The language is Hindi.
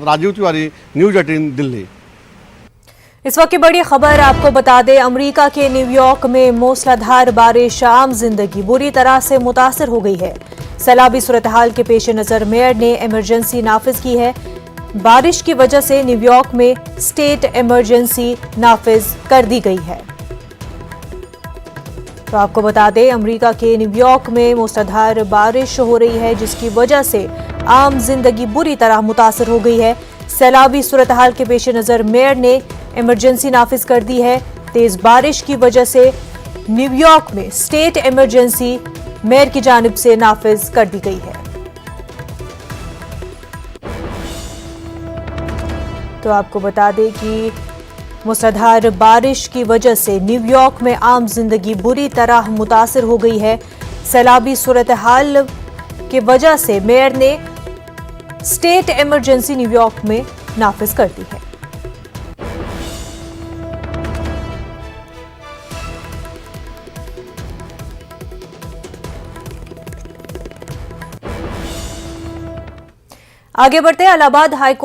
राजीव तिवारी, न्यूज 18 दिल्ली। इस वक्त की बड़ी खबर आपको बता दें, अमेरिका के न्यूयॉर्क में मूसलाधार बारिश आम जिंदगी बुरी तरह से मुतासर हो गई है। सैलाबी सूरत हाल के पेश नजर मेयर ने इमरजेंसी नाफिज की है। बारिश की वजह से न्यूयॉर्क में स्टेट इमरजेंसी नाफिज कर दी गई है। तो आपको बता दें, अमेरिका के न्यूयॉर्क में मूसलाधार बारिश हो रही है, जिसकी वजह से आम जिंदगी बुरी तरह मुतासर हो गई है। सैलाबी सूरत हाल के पेश नजर मेयर ने इमरजेंसी नाफिज कर दी है। तेज बारिश की वजह से न्यूयॉर्क में स्टेट इमरजेंसी मेयर की जानिब से नाफिज कर दी गई है। तो आपको बता दें कि मूसलाधार बारिश की वजह से न्यूयॉर्क में आम जिंदगी बुरी तरह मुतासर हो गई है। सैलाबी सूरत हाल की वजह से मेयर ने स्टेट इमरजेंसी न्यूयॉर्क में नाफिज कर दी है। आगे बढ़ते हैं, इलाहाबाद हाईकोर्ट